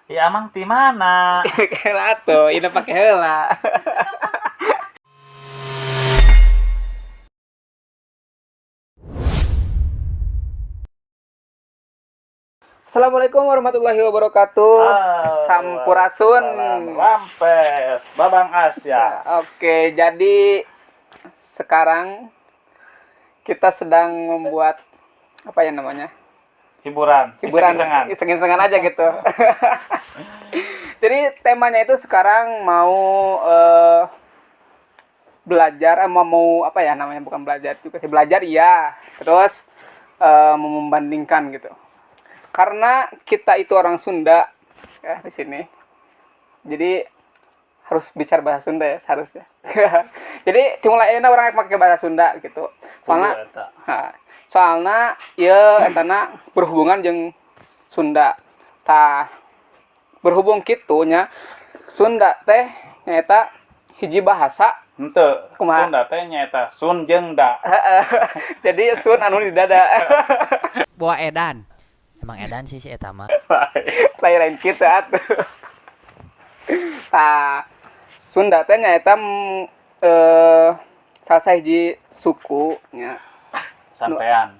Ya emang di mana? Kela tuh, ini pakai heula. Assalamualaikum warahmatullahi wabarakatuh. Sampurasun. Rampes, Babang Asia. Oke, jadi sekarang kita sedang membuat apa ya namanya? Hiburan, iseng-isengan. Iseng-isengan aja gitu. Jadi temanya itu sekarang mau belajar, mau apa ya namanya, bukan belajar juga sih, belajar iya, terus membandingkan gitu. Karena kita itu orang Sunda ya di sini, jadi harus bicara bahasa Sunda ya seharusnya. Jadi dimulai orang yang pakai bahasa Sunda gitu. Soalnya ya etana berhubungan jeung Sunda. Tah berhubung kitunya Sunda teh nyata hiji bahasa. Henteu, Kumaha? Sunda teh nyaeta Sun jeung Da. Jadi sun anu di dada. Buah edan. Emang edan sih si eta mah. Lain kitu atuh. Tah Sunda teh nyaeta salah sahiji suku nya. Sampean.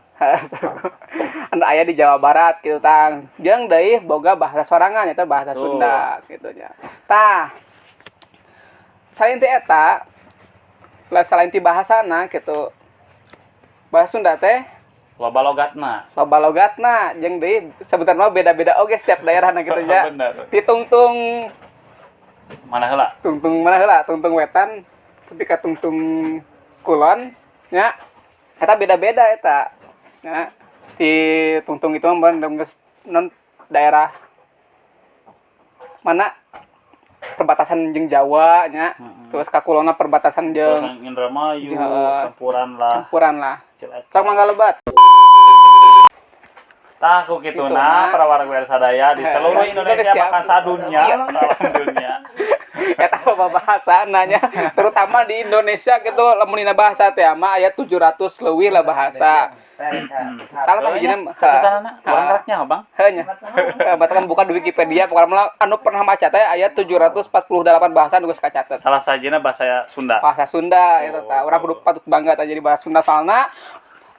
Anu aya di Jawa Barat gitu tang. Jeung deui boga bahasa sorangan eta bahasa Sunda gitu nya. Tah selain ti eta, selain ti bahasana gitu. Bahasa Sunda teh Loba logatna jeung deui sebenarnya beda-beda oge setiap daerahna gitu nya. Bener. Di tungtung Mana heula? mana heula? Tungtung wetan tapi ka tungtung kulon nya. Eta beda-beda eta. Ya, di tungtung itu mah non daerah mana perbatasan jeung Jawa nya. Terus ka kulonna perbatasan jeung Indramayu, campuran lah. Sok mangga lebat. Tah ku kituna para warga sadaya di seluruh Indonesia bahkan sadunya, salam dunia. Eta loba bahasana nya, terutama di Indonesia gitu lamun dina bahasa teh mah aya 700 leuwih lah bahasa. Salah sahijina Urang raknya Bang. heuh nya. Batakan buka di Wikipedia pokoknya anu pernah maca teh aya 748 bahasa nu geus kacatet. Salah sajina bahasa Sunda. Bahasa Sunda eta tah. Urang kudu patut bangga tah jadi bahasa Sunda soalna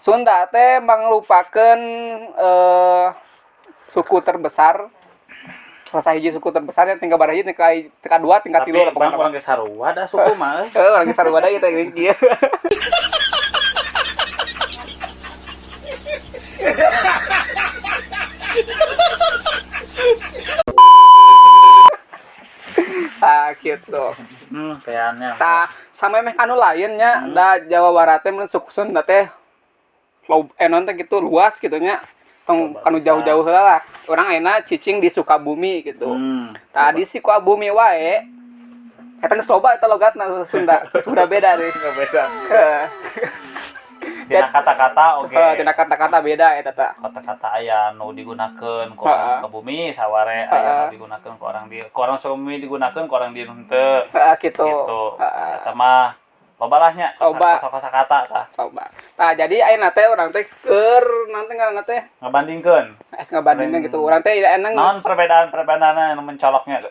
Sunda teh mangrupakeun suku terbesar. Salah sahiji suku terbesar yang tingkat barahi tingkat kedua tingkat tilu lah Bang pokoknya. urang ge sarua da suku mah. Orang geus sarua da ieu teh kieu. Ah gitu. Kayaknya. Tah sampai meh anu lain nya da Jawa Barat teh mun suku Sunda teh non teh gitu luas gitu nya. Tong kanu jauh-jauh heula lah. Urang ayeuna cicing di Sukabumi gitu. Tah di Sukabumi wae eta geus loba eta logatna Sunda. Sudah beda deh. Beda. Tina kata-kata oge. Tina kata-kata beda eta tah. Kata-kata aya nu digunakeun ku orang Sukabumi saware aya nu digunakeun ku orang di ku orang Sukabumi digunakeun ku orang di henteu. Gitu. Gitu. Eta mah loba lah nya kosa-kata tah. Loba. Tah jadi ayeuna teh urang teh keur nanti ngaranna teh Ngabandingkeun. ngabandingkeun gitu. Urang teh enang Naon perbedaan-perbedaanna anu mencoloknya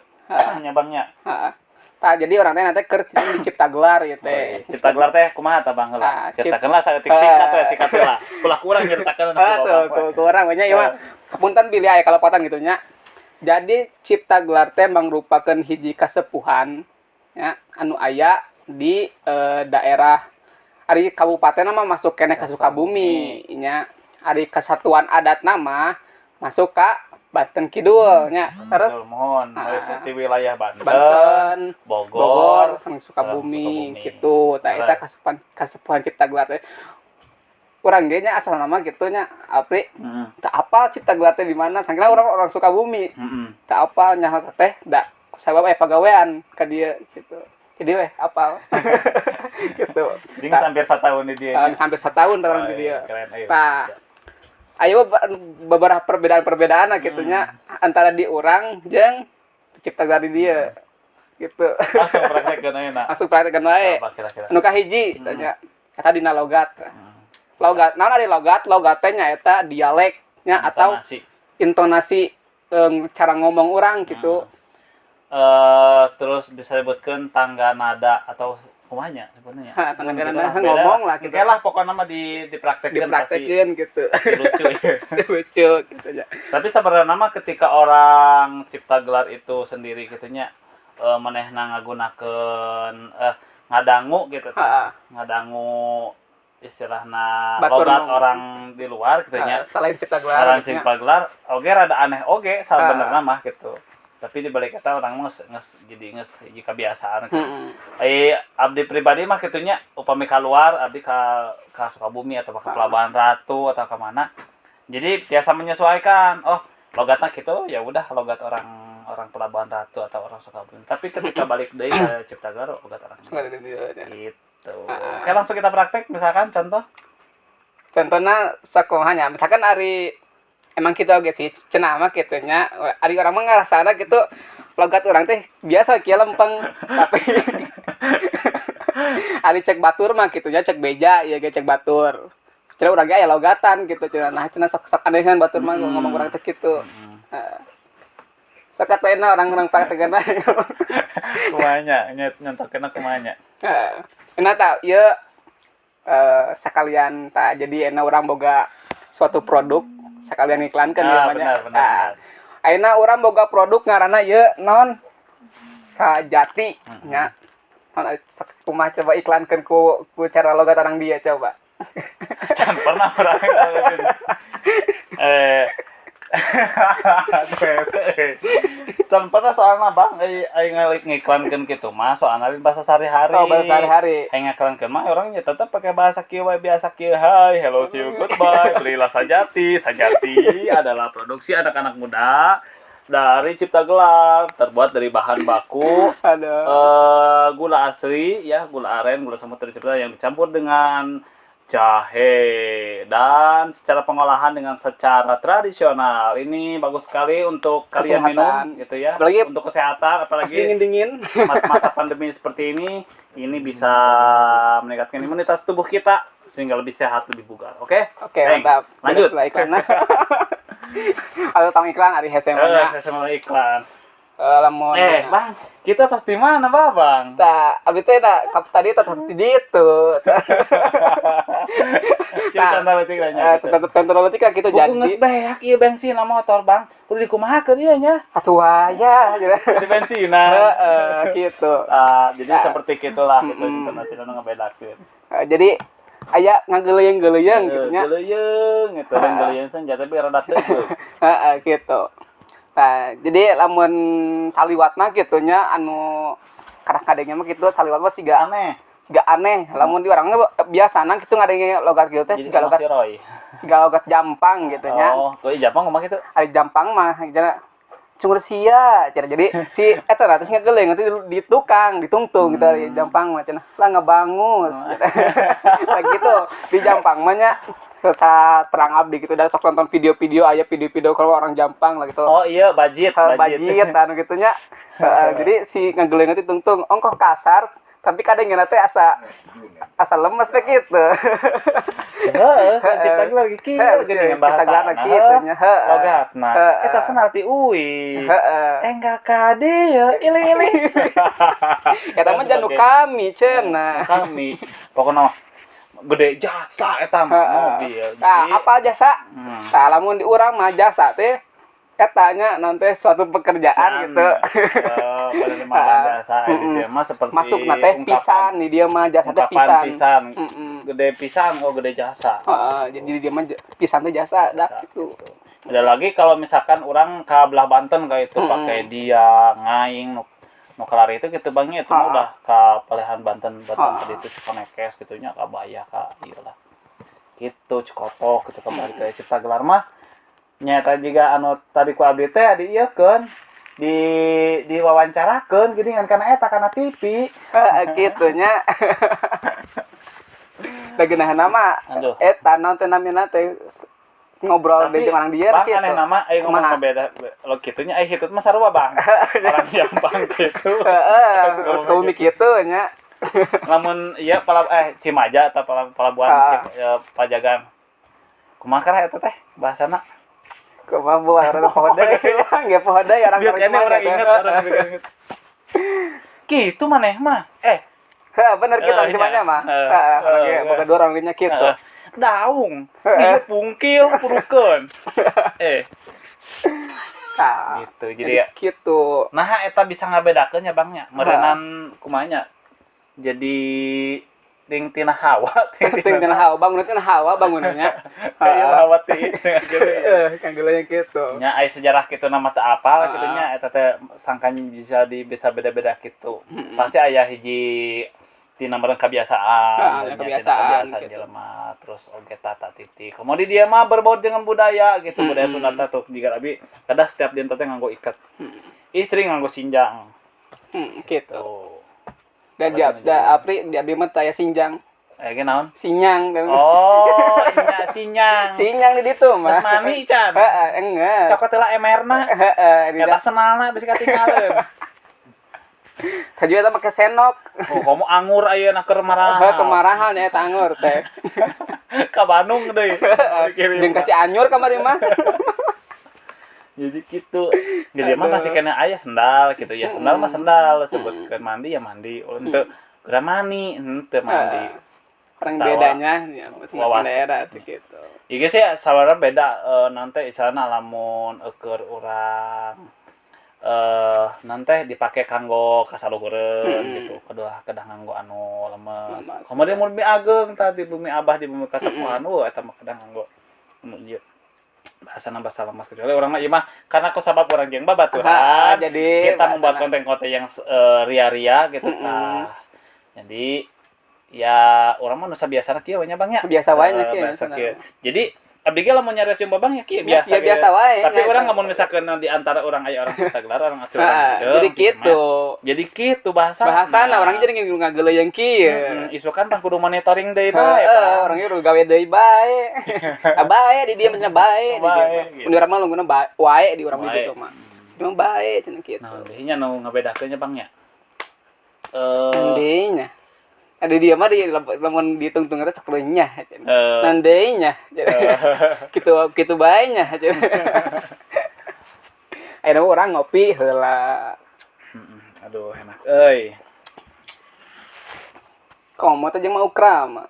nyabangnya. Heeh. Tah jadi urang teh nanti keur di Cipta Gelar ieu teh. Cipta gelar teh kumaha tah Bang heula? Ceritakeun lah saeutik singkat we sikat lah. Ulah kurang nyeritakeun Ku urang nya ieu mah punten bilih aya kalepatan gitu nya. Jadi Cipta Gelar teh mangrupakeun hiji kasepuhan ya anu aya di daerah ari kabupaten mah masuk keneh ka Sukabumi nya. Ari kesatuan adat nama masuk ka Banten Kidul nya. Terus mohon di wilayah Banten, Bogor, sang Sukabumi gitu. Tah eta kasepuhan Cipta Gelar teh. Urang ge nya asal nama kitu nya Apri. Teu apal Cipta Gelar teh di mana? Sangkira orang Sukabumi. Teu apal nyaho teh da sabab aya pagawean ka dieu gitu. Jadi weh apal. Gitu. Jeung hampir 1 tahun di dieu. Hampir 1 tahun orang di dieu. Keren aya. Tah ayo beberapa perbedaan gitu nya antara di urang jeung Cipta Gelar di dieu. Gitu. Langsung praktekkeun ayeuna. Langsung praktekkeun wae. Kira-kira. Anu kahiji tanya eta dina logat. Logat, naon ari logat? Logat teh nyaeta dialek nya atau intonasi cara ngomong orang gitu. Terus bisa disebutkan tangga nada atau kumanya sebenarnya. Tangga nada ngomong lah gitu. Oke lah pokoknya mah dipraktekin gitu. pasti lucu ya. Lucu gitu ya. Tapi sebenarnya mah ketika orang cipta gelar itu sendiri gitunya manehna ngagunakeun ngadangu gitu ngadangu istilahna Batur logat ngomong. orang di luar gitu nya. Selain cipta gelar. Selain gitu nya. cipta gelar oge rada aneh oge sabenerna mah gitu. Tapi di balik eta orang geus jadi kebiasaan. Abdi pribadi mah kitunya upami keluar abdi ka Sukabumi atau ke Pelabuhan Ratu atau ke mana. Jadi biasa menyesuaikan. Oh, logatnya gitu ya udah logat orang Pelabuhan Ratu atau orang Sukabumi. Tapi ketika balik deui ke cipta gelar logat orang gitu. Oke, langsung kita praktek misalkan contoh. Contohnya sakumanya misalkan ari emang kita oke sih cenah mah kitunya ari orang mah ngarasana gitu logat orang teh biasa kieu lempeng tapi ari cek batur mah kitunya cek beja ya ge cek batur cenah urang ge aya logatan gitu cenah nah cenah sok andehan batur mah ngomong urang teh kitu sok katena orang praktekeun Kumanya nyontokeun kumanya. enak tah ieu sekalian tak jadi enak orang boga suatu produk sekalian iklankan ya benar. ayeuna orang boga produk ngaranna ieu non Sajati nya non kumaha coba iklankeun ku cara logat orang dia coba Jangan pernah orang Can pernah soalnya bang, aing ngiklankeun kitu mah soalnya bahasa sehari-hari. Oh, bahasa sehari. Aing ngiklankeun mah orangnya tetap pakai bahasa kieu we biasa kieu. Hai, hello, see you, goodbye. Belilah Sajati. Sajati adalah produksi anak-anak muda dari Cipta Gelar, terbuat dari bahan baku gula asli ya, gula aren, gula semut dari Cipta yang dicampur dengan jahe dan secara pengolahan dengan secara tradisional. Ini bagus sekali untuk kalian minum gitu ya. Apalagi untuk kesehatan, apalagi dingin-dingin masa pandemi seperti ini bisa meningkatkan imunitas tubuh kita sehingga lebih sehat, lebih bugar. Oke? Oke, mantap. Lanjut. Iklan. Atau tang iklan ari hese mah. Saya mulai iklan. Lamun Bang, kita tos di mana, Bang? Tah, abdi teh tadi tos di ditu. Kita berarti nanya. Contoh letik gitu Buku jadi. geus beak ieu bensin motor, Bang. Kudu dikumahakeun ieu nya. Atuh aya gitu. Di bensinan. Gitu. Jadi seperti gitulah gitu internasional ngebedakeun. Jadi aya ngageleung-geleung gitu nya. Geleung gitu, geleung senjata tapi rada teubeung. Gitu. Nah, jadi lamun saliwat mah gitu nya anu kadang-kadangnya mah gitu saliwat mah siga aneh. Lamun di orangnya biasana gitu ngadenge logat gitu teh siga logat Jampang gitu nya. Oh, tuh Jampang ngomong gitu. Ari Jampang mah cenah cungur sia cenah. Jadi si eta ratus ngageleung nanti di tukang ditungtung gitu ari Jampang mah cenah. Lah ngebangus. Nah gitu di Jampang mah nya terang abdi gitu dan sok nonton video-video kalau orang Jampang lah gitu. Oh iya, bajit anu gitu nya. Jadi si ngageleng nanti tungtung ongkoh kasar tapi kadang teh asa lemes teh gitu. Heeh, cipta gelar kieu geuning bahasa. Cipta gelar kitu nya. Logatna. Eta senarti uwi. Enggak kade ya, iling-iling. Eta mah janu kami cenah. Kami pokoknya gede jasa eta mah mobil. Nah, apa jasa? Nah, lamun di urang mah jasa teh eta nya nanti suatu pekerjaan gitu. Penerimaan jasa itu mah seperti masuk na teh pisan nih dia mah jasa teh pisan. Gede pisan gede jasa. Jadi dia mah pisan teh jasa dah gitu. Ada lagi kalau misalkan orang ke belah Banten kayak itu pakai dia ngaing nu kelar itu gitu bangnya itu udah ke pelahan Banten tadi itu Cikonekes gitunya ka Bayah ka ieu lah. Gitu Cikopo gitu kembali ke Cipta Gelar mah nyata juga anu tadi ku abdi teh dieukeun di wawancarakeun geuningan kana eta kana TV. Kitu nya. Dageunah nama eta naon teh namina teh ngobrol dengan orang dia gitu. Bang, aneh nama, ngomong beda. Lo gitunya, hitut mah sarua bang. Orang Jampang gitu. Sukabumi gitu nya. Lamun iya Cimaja atau pelabuhan Pajagan. Kumaha eta teh bahasana? Kumaha buah orang poho deui. Nggak poho deui orang Biar orang ingat, orang ingat. Gitu maneh mah. Bener kita semuanya mah. Orang ge boga dua orang nya kitu. Daung, ieu pungkil purukeun. Tah. Gitu. Jadi ya Gitu. nah eta bisa ngabedakeun nya Bang nya. Meureunnan kumaha nya. Jadi ting tina hawa, Ting tina hawa bangunannya. Kayak hawa tiis gitu. Kang geuleuh kitu. Nya aya sejarah kitu nama teu apal kitu nya eta teh sangkan bisa beda-beda kitu. Pasti aya hiji tina meureun kebiasaan, kebiasaan gitu. Gitu. Jelema terus oge tata titik. Kemudian dia mah berbaur dengan budaya gitu, budaya Sunda tuh juga abi kada setiap dinten teh nganggo iket. Istri nganggo sinjang. Gitu. Tuh. Dan di abdi mah teh aya sinjang. Ge naon? Sinyang. Oh, iya sinyang. Sinyang di ditu mah. Mas mani can. Enggak. Cokot heula emerna. Di Eta senalna bisa katinggalin. Tadi eta make senok. Oh, kamu anggur ayeuna keur maraha. Kemarahan ya eta anggur teh. Ka Bandung deui. Jeung ka Cianjur kamari mah. Jadi gitu. Jadi mah masih kena aya sendal gitu ya. Sendal mah sendal, sebutkeun mandi ya mandi. Untuk geura mani, henteu mandi. Orang bedanya ya masing-masing daerah tuh gitu. Ieu sih sabaraha beda nanti istilahna lamun keur urang nanti dipake kanggo kasaluhureun gitu. Kedah nganggo anu lemes. Kemudian mun mie ageng tadi bumi abah di bumi kasepuhan eta mah kedah nganggo anu ieu. Bahasa lemas kecuali orang mah ieu mah karena kusabab urang jeung babaturan. Jadi kita membuat konten-konten yang ria-ria gitu tah. Jadi ya orang mah nu sabiasana kieu we nya Bang ya. Biasa wae nya kieu. Jadi abdi ge lamun nyarios jeung Babang ya kieu biasa. Ya biasa wae. Tapi urang lamun misalkeun di antara urang aya orang Tegelar orang asli gitu. Jadi gitu. Jadi gitu bahasana. Bahasana urang jadi ngageuleuyeung kieu. Isukan tah kudu monitoring deui bae. Urang ge gawe deui bae. Bae di dieu mah bae. Mun urang mah lungguna wae di urang gitu mah. Emang bae cenah kitu. Nah, dinya nu ngabedakeun nya Bang ya. Nandinya. Ada dia mah di lamun ditung-tung eta cek leunyah. Nandeinya. Kitu bae nya. Ayeuna urang ngopi heula. Aduh enak euy. Komo teh jeung mau ukram.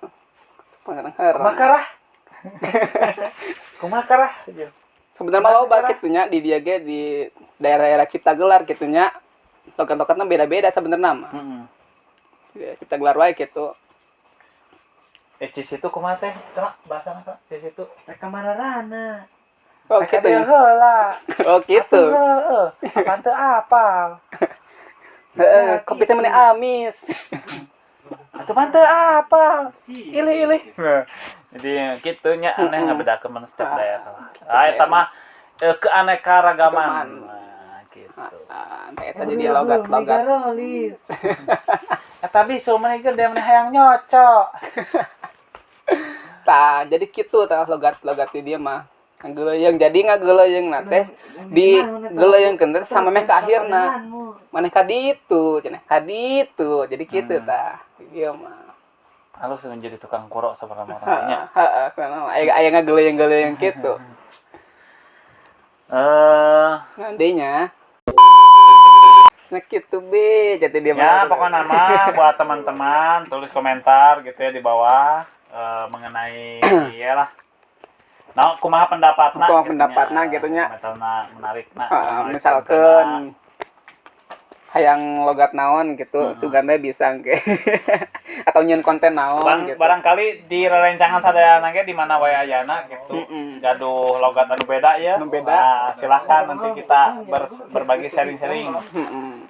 Kumakarah. Kumakarah. Sebenarnya mah loba kitu nya di dia ge di daerah-daerah Cipta Gelar kitu nya. Logat-logatna beda-beda sebenarnya mah. Cipta Gelar wae kitu. Cis itu kumaha teh? Tara bahasana Kak, cis itu kamararana. Oh kitu. Heula. Oh kitu. Heeh. Apaan teu apal. Heeh, kopi teh meni amis. Atuh mah teu apal. Ilih. Jadi kitu nya aneh ngabedakeun mun setiap daerah. Eta mah keanekaragaman. Nah, gitu. Eta jadi logat-logat. Eta bisul mah ge dia hayang nyocok. Tah, jadi kitu tah logat-logat di dia mah. Ngageuleuyeung jadi ngageuleuyeungna teh di geuleuyeungkeun teh sampai meh ka akhirna. Maneh ka ditu, cenah ka ditu. Jadi kitu tah. Ieu mah. Halus menjadi tukang kurok sabarang orangnya. Heeh, kana aya ngageuleuyeung-geuleuyeung kitu. Nandinya. Nah gitu be, jadi dia ya pokoknya nama buat teman-teman tulis komentar gitu ya di bawah mengenai iyalah. Nah, kumaha pendapatna? Kumaha pendapatna gitu nya. Menarik Misalkan hayang logat naon gitu, Suganda bisa engke. Atau nyeun konten naon gitu. Barangkali di rerencangan sadayana ge di mana wae ayana gitu. Gaduh logat anu beda ya. Nah, silakan nanti kita berbagi sharing-sharing.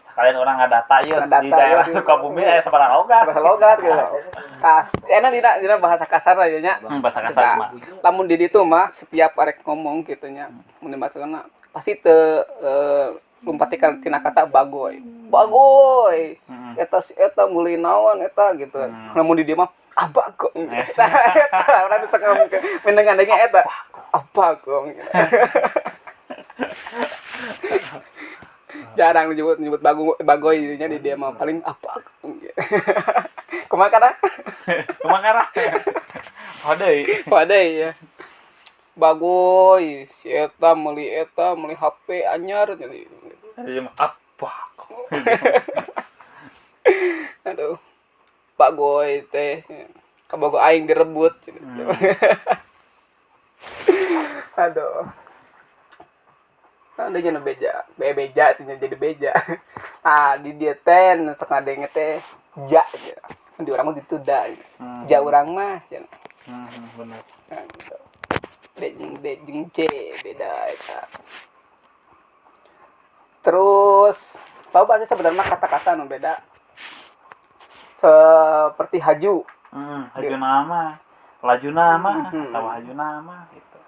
Sekalian orang ngadata ya di daerah Sukabumi aya sabaraha logat. Logat gitu. Tah, enak dina bahasa kasar aja nya. Bahasa kasar mah. Lamun di ditu mah setiap arek ngomong gitu nya, mun dimaksudna pasti teu lumpatikan tina kata bagoy. Eta meuli naon eta gitu. Namun di dieu mah abagong. Eta urang sok mendengan deui eta. Abagong. Jarang nyebut bagoy nya di dia mah paling abagong. Kumaha kana? Kumaha kana? Hodei ya. bagoy si eta meuli HP anyar jadi Jadi apa? aduh bagoy teh kabogo aing direbut aduh ada jangan beja itu jadi beja di dia teh sok ngadenge teh ja di urang mah ditu da ja urang mah cenah Benar. dejing C beda eta terus tahu bahasa sebenarnya kata-kata nu beda seperti haju Haju nama, laju nama, atau haju nama gitu.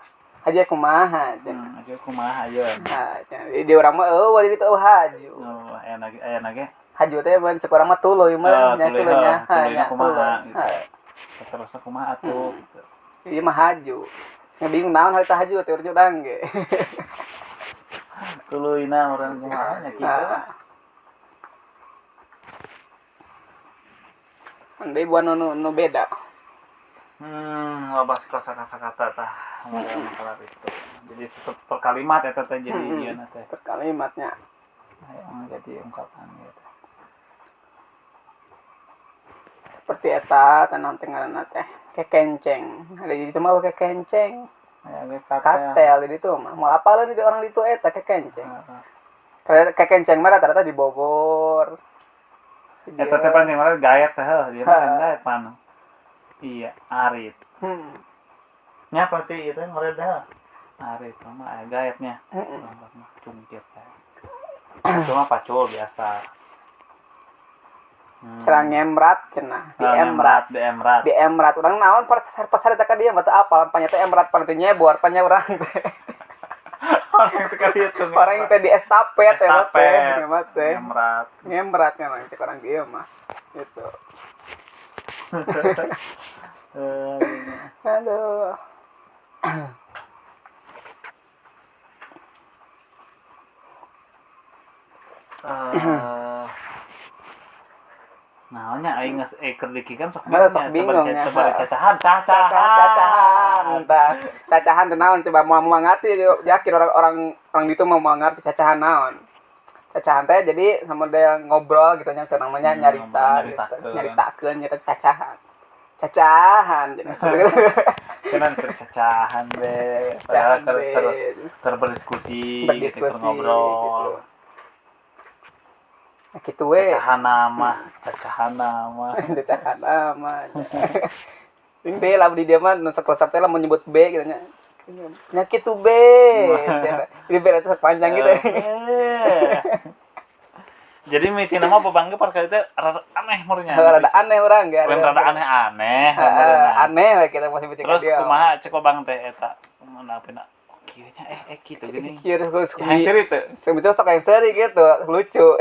haju kumaha cenah Haju kumaha ayeun. nah di urang mah wali ditu haju Oh, aya nage. haju teh mun cek urang mah tuluy mah nya tulunya tuluy nya kumaha tuluy gitu. Terus kumaha atuh gitu. ieu mah haju bingung naon harita haju teh urang udang ge Tuluina urang kumaha nya kitu. Andai buat nu beda. Loba kosakata tah makalah itu. Jadi per kalimat eta teh jadi ieu teh. Per kalimatnya. Yang jadi ungkapan gitu. Seperti eta tenan ngaranna teh kekenceng. Ada di ditu mah kekenceng. Aya ge Katel di ditu mah. Moal apaleun di orang ditu eta kekenceng. Karena kekenceng mah rata-rata di Bogor. Eta teh penting banget gayat teh dia mah gayat panu. Iya, arit. Nya pasti itu ngeureud dah. Arit mah aya gayatnya. Mah cungkit teh. Cuma pacul biasa. Serang emrat cenah, di emrat. Urang naon pasar eta ka dieu mah teu apal panya teh emrat pantinya buar panya urang teh. Orang itu kali itu. Orang yang teh di estafet ya teh, emrat. Ngemrat kan cek orang dieu mah. Gitu. Aduh. Naonnya aing geus keur dikikan sok bingung ya. Cacahan. Cacahan teh naon coba mau ngarti yakin orang itu mau ngarti cacahan naon. Cacahan teh jadi sama dia ngobrol gitu nya namanya nyarita gitu. Nyaritakeun cacahan. Cacahan gitu. Kenan percacahan be. Padahal berdiskusi, ngobrol. Gitu. Nah, gitu we. Cacahan nama. Cacahan nama. Ting teh lah di dia mah nu saklesap teh lah menyebut B gitu nya. Nya kitu B. Jadi B itu sepanjang gitu. Jadi miti nama bebangga parkali teh rada aneh murnya. Rada aneh urang ge. Rada aneh. Aneh we kita masih bicara dia. Terus kumaha cek bang teh eta. Menapina kieu nya kitu gini. Kieu terus yang seri teh. Sebetulnya sok yang seri gitu, lucu.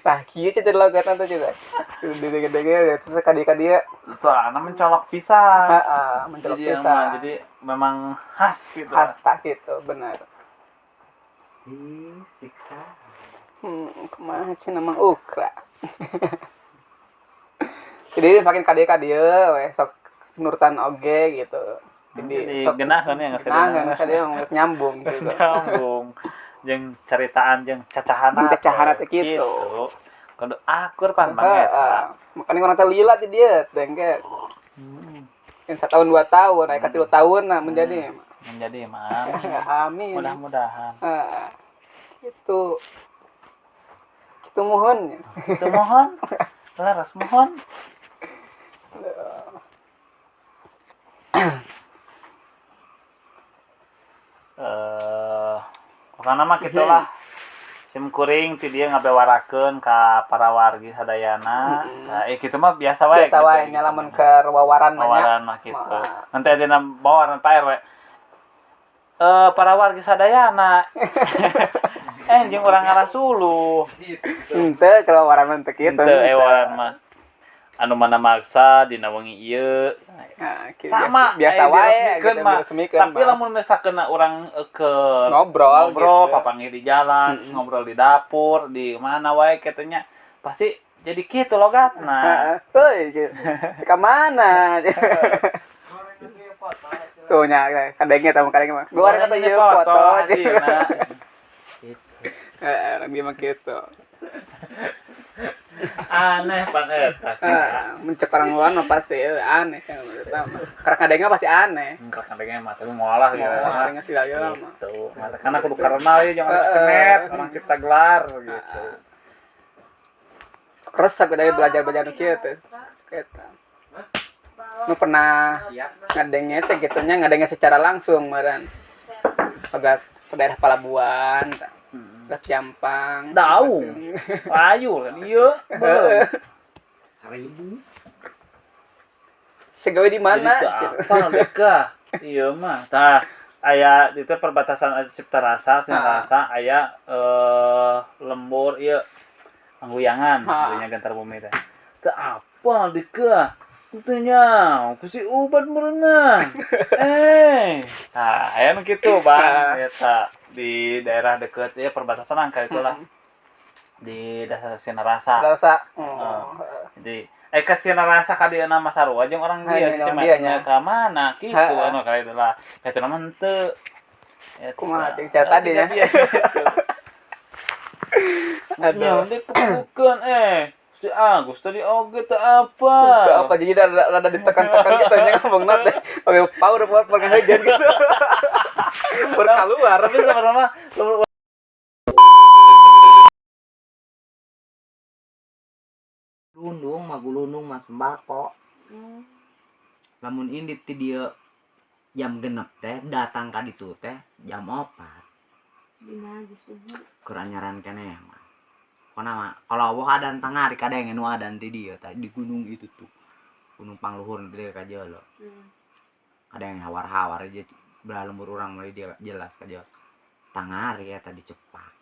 Nah, kieu teh logatna teh juga. Dede-dede terus ka dia. Soalna mencolok pisan. Heeh, mencolok pisan. Jadi memang khas gitu. Khas tak gitu, benar. Siksa. Kumaha cenah mang ukra. Jadi makin ka dia we sok nurutan oge gitu. Jadi genah kan ya geus nyambung gitu. Nyambung. Jeung caritaan jeung cacahan teh gitu. Kudu akur pan banget. Makanya orang teh lila di dia teh engke. Yang 1 tahun 2 tahun, aya ka 3 tahun nah menjadi mah. Amin. Mudah-mudahan. Itu mohon. Laras mohon. Pokokna mah kitulah. Sim kuring ti dieu ngabewarakeun ka para wargi sadayana. Nah, kitu mah biasa wae. Biasa wae nya lamun ke wawaran mah kitu. Nanti dina bawaran Pak RW. Para wargi sadayana. Jeung urang ngarasuluh. Henteu kalau waran teh kitu. Henteu waran mah. Anu mana maksa dina wengi ieu. Nah, sama biasa wae gitu diresmikeun. Tapi lamun misalkan urang ke ngobrol gitu. Papanggih di jalan, ngobrol di dapur, di mana wae kitu nya pasti jadi kitu logatna. Heuh, gitu. Ka mana? Tuh nya kadenge tamu kadenge mah. Goreng atau ieu foto. hasilna. Heeh, dia mah kitu. Aneh pan eta. Mencek orang luar mah pasti aneh kan pertama. Karena kadenge pasti aneh. Engkau kadenge mah teh moalah Oh, ya. kadenge sila mah. Gitu. Karena kudu karena ya jangan kemet, orang cipta gelar gitu. Resep dari belajar-belajar kieu teh. Eta. Nu pernah ngadenge teh gitunya ngadenge secara langsung meureun. Pegat ke daerah Palabuhan, ke Ciampang. Daung. Ayu kan ieu. Seribu. Segawe di mana? Apa deka? Iya mah. Tah aya di teh perbatasan Cipta Rasa, Cipta Rasa aya lembur ieu Angguyangan, nya Gantar Bumi teh. Teu apa deka? Teu nya, ku si ubat merenang. Nah, aya nu kitu, Bang. Eta di daerah deket ya perbatasan angka itulah. Di dasar Sinarasa. Rasa. Jadi ke Sinarasa ka dieu nama sarua jeung orang dia di Cimahi ka mana kitu anu ka itu lah. Eta mah henteu. Kumaha cing cara tadi nya. Aduh, dia kebukan si Agus tadi oge teu apa. Teu apa jadi rada ditekan-tekan gitu nya ngomongna teh. Oke, power pengajian gitu. Berkeluar. Tapi sama-sama Lundung mah gulundung mah sembako. Lamun indit ti dieu jam 6 teh datang ka ditu teh jam 4. Dina geus subuh. Keur anyaran keneh mah. Pokona mah kalau wah adan tangari kadang nu adan ti dieu tah di gunung itu tuh. Gunung Pangluhur di ka Jolo. Kadang hawar-hawar aja belah lembur urang mulai dia jelas ka Jolo. Tangari eta dicepak.